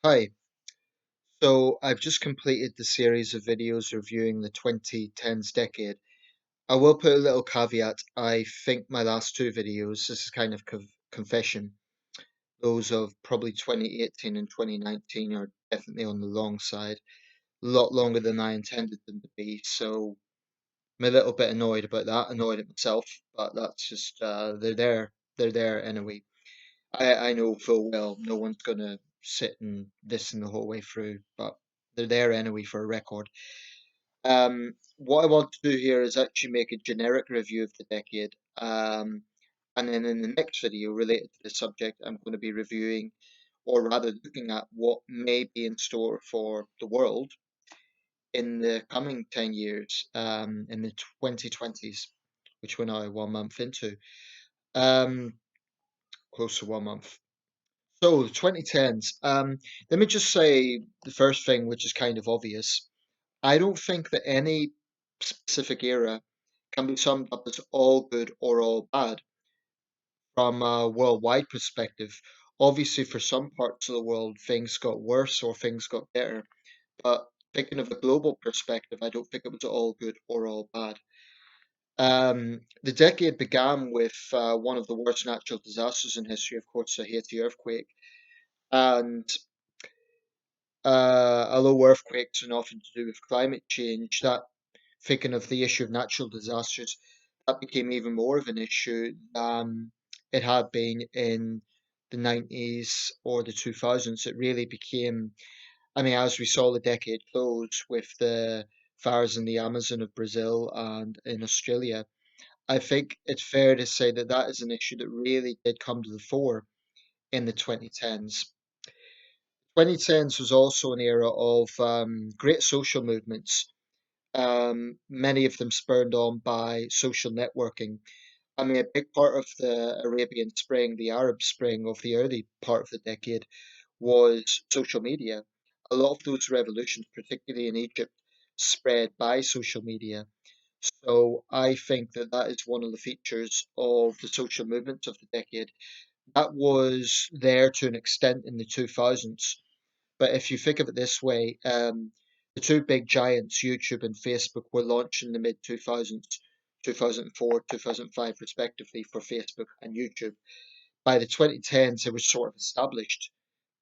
Hi, so I've just completed the series of videos reviewing the 2010s decade. I will put a little caveat. I think my last two videos, this is kind of confession, those of probably 2018 and 2019 are definitely on the long side, a lot longer than I intended them to be. So I'm a little bit annoyed about that, annoyed at myself, but that's just, they're there anyway. I know full well no one's gonna sit and listen the whole way through, but they're there anyway for a record. What I want to do here is actually make a generic review of the decade. And then in the next video related to the subject, I'm going to be reviewing, or rather looking at what may be in store for the world in the coming 10 years, in the 2020s, which we're now 1 month into. Um, Close to 1 month. So the 2010s. Let me just say the first thing, which is kind of obvious. I don't think that any specific era can be summed up as all good or all bad from a worldwide perspective. Obviously, for some parts of the world, things got worse or things got better. But thinking of a global perspective, I don't think it was all good or all bad. The decade began with one of the worst natural disasters in history, of course, the Haiti earthquake. And although earthquakes are often to do with climate change, that thinking of the issue of natural disasters, that became even more of an issue than it had been in the 90s or the 2000s. It really became, I mean, as we saw the decade close with the fires in the Amazon of Brazil and in Australia, I think it's fair to say that that is an issue that really did come to the fore in the 2010s. 2010s was also an era of great social movements, many of them spurred on by social networking. I mean, a big part of the Arabian Spring, the Arab Spring of the early part of the decade, was social media. A lot of those revolutions, particularly in Egypt, spread by social media. So I think that that is one of the features of the social movements of the decade. That was there to an extent in the 2000s, but if you think of it this way, the two big giants, YouTube and Facebook, were launched in the mid 2000s, 2004, 2005, respectively, for Facebook and YouTube. By the 2010s, it was sort of established.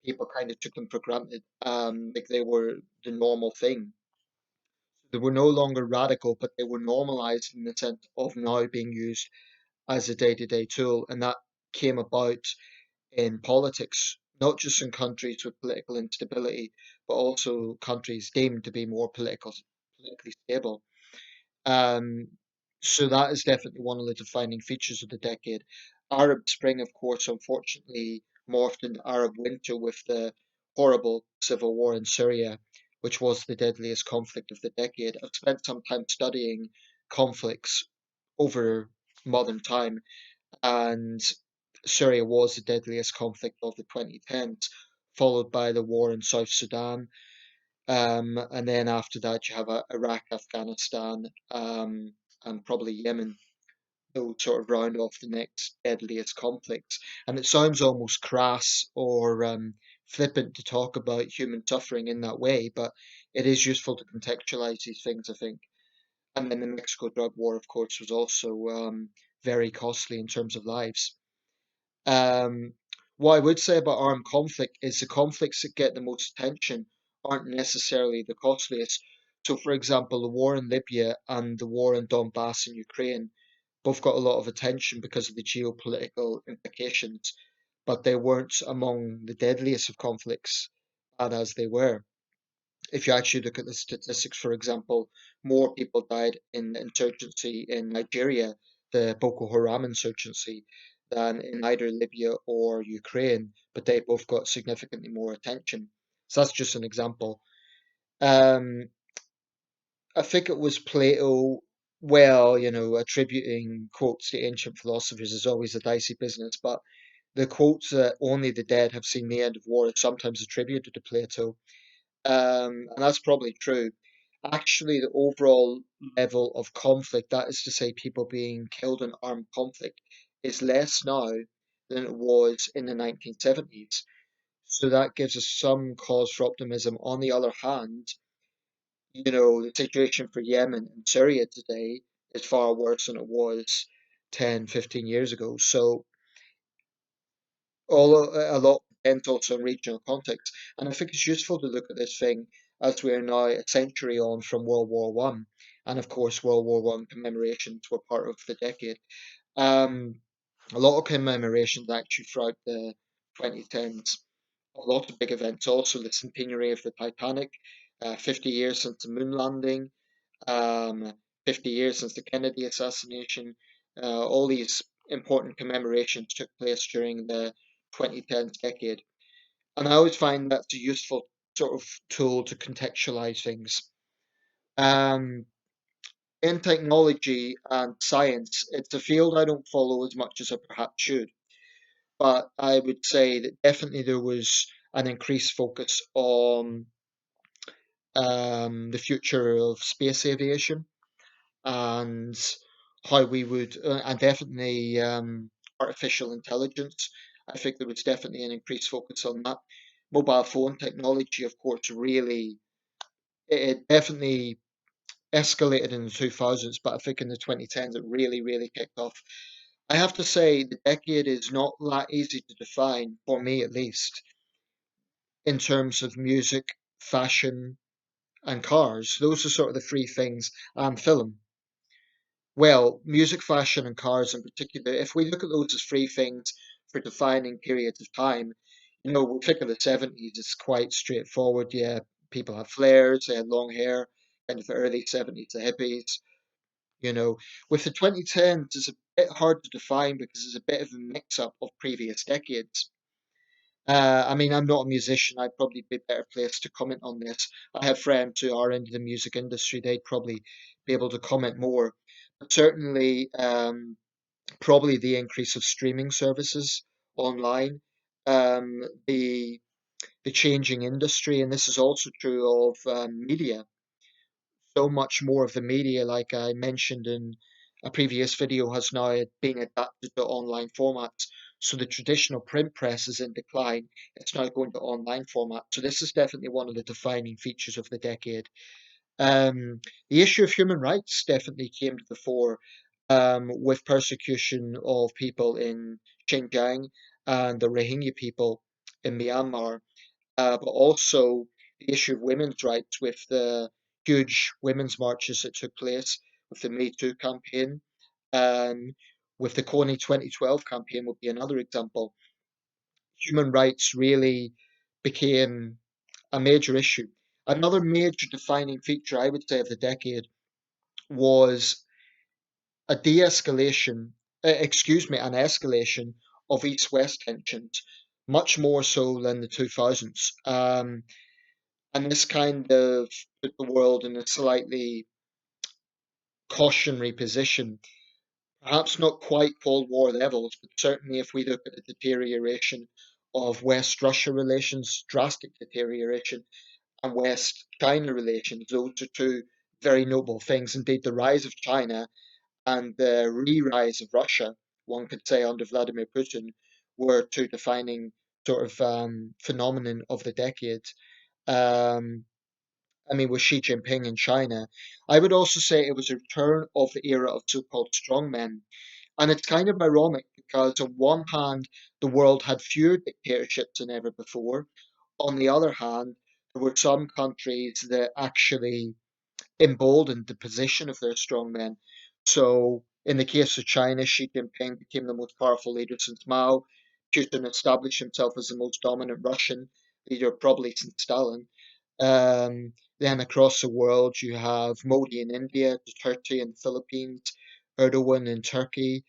People kind of took them for granted, like they were the normal thing. They were no longer radical, but they were normalized in the sense of now being used as a day-to-day tool, and that came about in politics, not just in countries with political instability, but also countries deemed to be more politically stable. Um, so that is definitely one of the defining features of the decade. Arab Spring, of course, unfortunately morphed into Arab Winter with the horrible civil war in Syria, which was the deadliest conflict of the decade. I've spent some time studying conflicts over modern time, and Syria was the deadliest conflict of the 2010s, followed by the war in South Sudan. And then after that, you have Iraq, Afghanistan, and probably Yemen. Those sort of round off the next deadliest conflicts. And it sounds almost crass or flippant to talk about human suffering in that way, but it is useful to contextualize these things, I think. And then the Mexico drug war, of course, was also very costly in terms of lives. Um, what I would say about armed conflict is the conflicts that get the most attention aren't necessarily the costliest. So, for example, the war in Libya and the war in Donbass in Ukraine both got a lot of attention because of the geopolitical implications, but they weren't among the deadliest of conflicts, bad as they were. If you actually look at the statistics, for example, more people died in insurgency in Nigeria, the Boko Haram insurgency, than in either Libya or Ukraine, but they both got significantly more attention. So that's just an example. Um, I think it was Plato, well, attributing quotes to ancient philosophers is always a dicey business, but the quotes that only the dead have seen the end of war is sometimes attributed to Plato, and that's probably true. Actually, the overall level of conflict, that is to say, people being killed in armed conflict, is less now than it was in the 1970s. So that gives us some cause for optimism. On the other hand, the situation for Yemen and Syria today is far worse than it was 10, 15 years ago. So a lot depends also on regional context. And I think it's useful to look at this thing as we are now a century on from World War One. And of course, World War One commemorations were part of the decade. Um, a lot of commemorations actually throughout the 2010s. A lot of big events also, the centenary of the Titanic, 50 years since the moon landing, um, 50 years since the Kennedy assassination. All these important commemorations took place during the 2010s decade. And I always find that's a useful sort of tool to contextualize things. Um, in technology and science, it's a field I don't follow as much as I perhaps should. But I would say that definitely there was an increased focus on the future of space aviation and how we would, and definitely artificial intelligence. I think there was definitely an increased focus on that. Mobile phone technology, of course, really, it definitely escalated in the 2000s, but I think in the 2010s it really, really kicked off. I have to say, the decade is not that easy to define, for me at least, in terms of music, fashion, and cars. Those are sort of the three things, and film. Well, music, fashion, and cars in particular, if we look at those as three things for defining periods of time, we think of the 70s, it's quite straightforward. Yeah, people have flares, they had long hair, kind of the early 70s, the hippies, you know. With the 2010s, it's a bit hard to define because it's a bit of a mix up of previous decades. I mean, I'm not a musician. I'd probably be better placed to comment on this. I have friends who are into the music industry. They'd probably be able to comment more. But certainly, probably the increase of streaming services online, um, the the changing industry, and this is also true of media. So much more of the media, like I mentioned in a previous video, has now been adapted to online formats. So the traditional print press is in decline. It's now going to online format. So this is definitely one of the defining features of the decade. Um, the issue of human rights definitely came to the fore with persecution of people in Xinjiang and the Rohingya people in Myanmar, but also the issue of women's rights with the huge women's marches that took place with the Me Too campaign, um, with the Kony 2012 campaign would be another example. Human rights really became a major issue. Another major defining feature, I would say, of the decade was a de-escalation, an escalation of East-West tensions, much more so than the 2000s. And this kind of put the world in a slightly cautionary position. Perhaps not quite Cold War levels, but certainly if we look at the deterioration of West Russia relations, drastic deterioration, and West China relations, those are two very noble things. Indeed, the rise of China and the re-rise of Russia, one could say under Vladimir Putin, were two defining sort of phenomenon of the decade. Um, I mean, with Xi Jinping in China, I would also say it was a return of the era of so-called strongmen. And it's kind of ironic because on one hand, the world had fewer dictatorships than ever before. On the other hand, there were some countries that actually emboldened the position of their strongmen. So, in the case of China, Xi Jinping became the most powerful leader since Mao. Putin established himself as the most dominant Russian leader, probably since Stalin. Then across the world, you have Modi in India, Duterte in the Philippines, Erdogan in Turkey,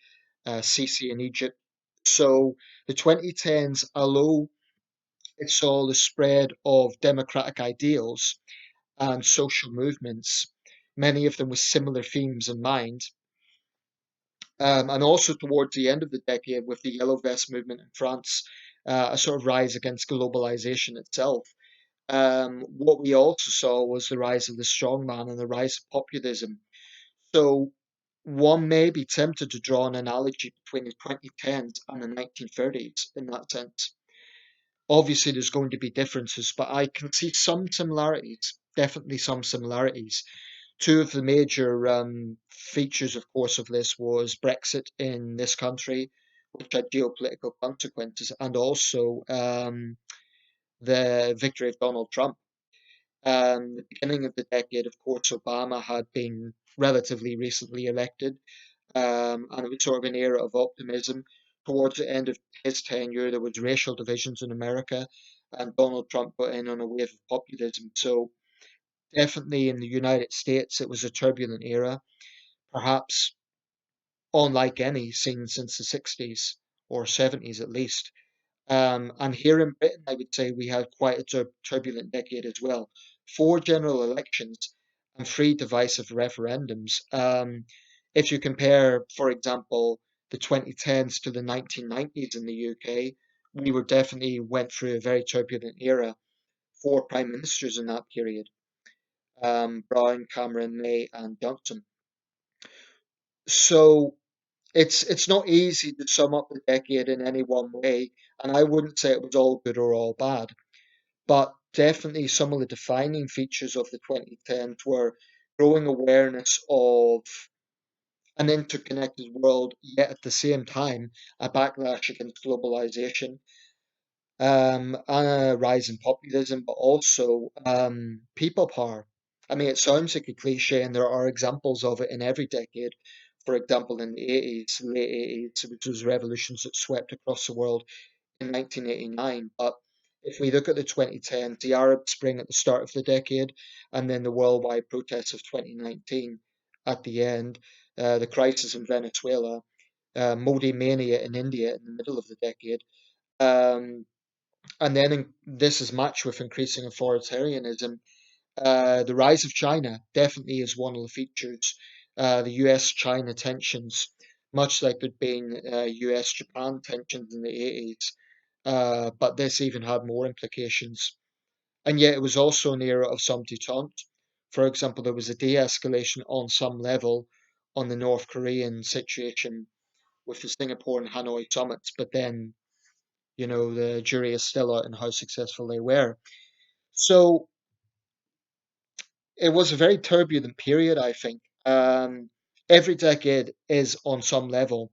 Sisi in Egypt. So the 2010s, although it saw the spread of democratic ideals and social movements, many of them with similar themes in mind. And also towards the end of the decade, with the Yellow Vest movement in France, a sort of rise against globalization itself. What we also saw was the rise of the strongman and the rise of populism. So one may be tempted to draw an analogy between the 2010s and the 1930s in that sense. Obviously, there's going to be differences, but I can see some similarities, definitely some similarities. Two of the major features, of course, of this was Brexit in this country, which had geopolitical consequences, and also the victory of Donald Trump. The beginning of the decade, of course, Obama had been relatively recently elected, and it was sort of an era of optimism. Towards the end of his tenure, there was racial divisions in America, and Donald Trump got in on a wave of populism. So definitely in the United States, it was a turbulent era, perhaps unlike any seen since the 60s or 70s at least. And here in Britain, I would say we had quite a turbulent decade as well. Four general elections and three divisive referendums. If you compare, for example, the 2010s to the 1990s in the UK, we were definitely went through a very turbulent era. Four prime ministers in that period: Brown, Cameron, May, and Johnson. So it's not easy to sum up the decade in any one way, and I wouldn't say it was all good or all bad. But definitely some of the defining features of the 2010s were growing awareness of an interconnected world, yet at the same time, a backlash against globalization, and a rise in populism, but also people power. I mean, it sounds like a cliche, and there are examples of it in every decade. For example, in the 80s, late 80s, which was revolutions that swept across the world in 1989. But if we look at the 2010s, the Arab Spring at the start of the decade, and then the worldwide protests of 2019 at the end, the crisis in Venezuela, Modi mania in India in the middle of the decade, um, and then this is matched with increasing authoritarianism. The rise of China definitely is one of the features. The US-China tensions, much like there'd been US-Japan tensions in the 80s, but this even had more implications. And yet it was also an era of some détente. For example, there was a de-escalation on some level on the North Korean situation with the Singapore and Hanoi summits, but then, the jury is still out on how successful they were. So it was a very turbulent period, I think. Every decade is on some level,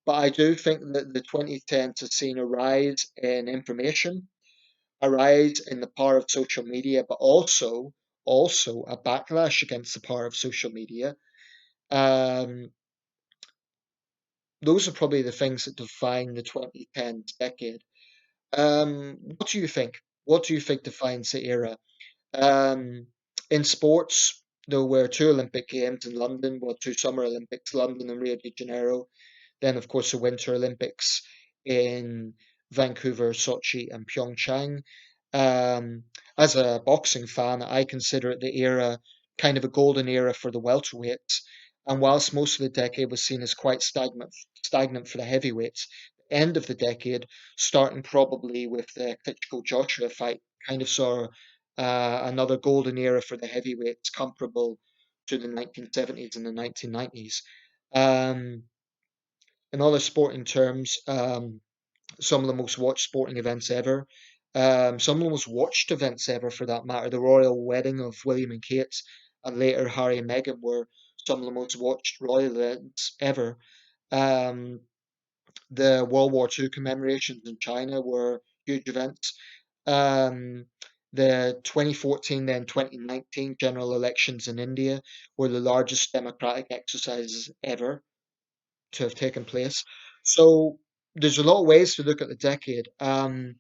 but I do think that the 2010s has seen a rise in information, a rise in the power of social media, but also a backlash against the power of social media. Um, those are probably the things that define the 2010s decade. What do you think? What do you think defines the era? Um, in sports, there were two Olympic Games in London, well, two Summer Olympics, London and Rio de Janeiro. Then, of course, the Winter Olympics in Vancouver, Sochi, and Pyeongchang. As a boxing fan, I consider it the era, kind of a golden era for the welterweights. And whilst most of the decade was seen as quite stagnant for the heavyweights, the end of the decade, starting probably with the Klitschko Joshua fight, kind of saw another golden era for the heavyweights, comparable to the 1970s and the 1990s. Um, in other sporting terms, some of the most watched sporting events ever, some of the most watched events ever for that matter. The royal wedding of William and Kate, and later Harry and Meghan, were some of the most watched royal events ever. Um, the World War II commemorations in China were huge events. Um, the 2014 then 2019 general elections in India were the largest democratic exercises ever to have taken place. So there's a lot of ways to look at the decade. The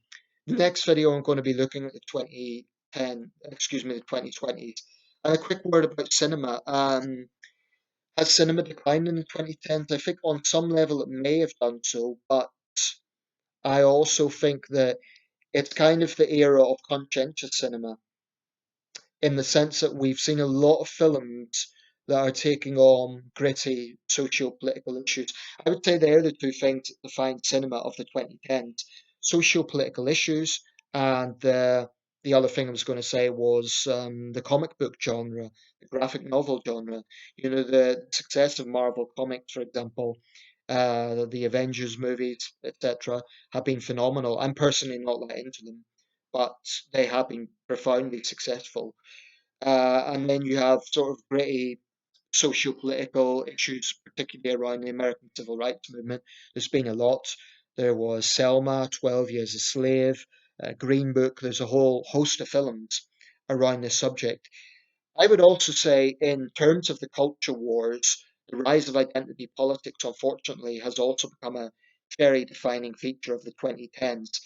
next video I'm going to be looking at the 2020s. And a quick word about cinema. Has cinema declined in the 2010s? I think on some level it may have done so, but I also think that it's kind of the era of conscientious cinema, in the sense that we've seen a lot of films that are taking on gritty socio-political issues. I would say they're the two things that define cinema of the 2010s: socio-political issues, and the other thing I was going to say was the comic book genre, the graphic novel genre. The success of Marvel Comics, for example, The Avengers movies, etc., have been phenomenal. I'm personally not that into them, but they have been profoundly successful. And then you have sort of gritty socio-political issues, particularly around the American Civil Rights Movement. There's been a lot. There was Selma, 12 Years a Slave, Green Book. There's a whole host of films around this subject. I would also say, in terms of the culture wars, the rise of identity politics, unfortunately, has also become a very defining feature of the 2010s.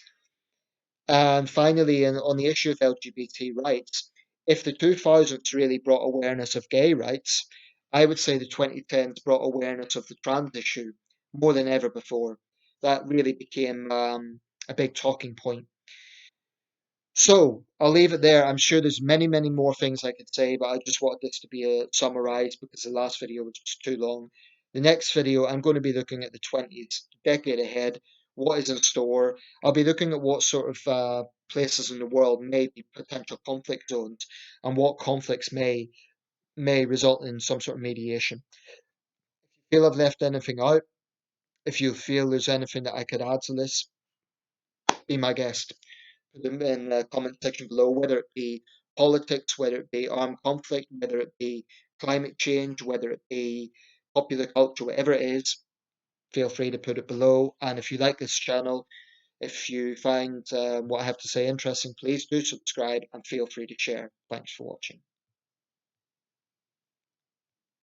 And finally, on the issue of LGBT rights, if the 2000s really brought awareness of gay rights, I would say the 2010s brought awareness of the trans issue more than ever before. That really became a big talking point. So I'll leave it there. I'm sure there's many, many more things I could say, but I just wanted this to be a summarized because the last video was just too long. The next video, I'm going to be looking at the 20s, decade ahead, what is in store. I'll be looking at what sort of places in the world may be potential conflict zones and what conflicts may result in some sort of mediation. If you feel I've left anything out, if you feel there's anything that I could add to this, be my guest. Put them in the comment section below, whether it be politics, whether it be armed conflict, whether it be climate change, whether it be popular culture, whatever it is, feel free to put it below. And if you like this channel, if you find what I have to say interesting, please do subscribe and feel free to share. Thanks for watching.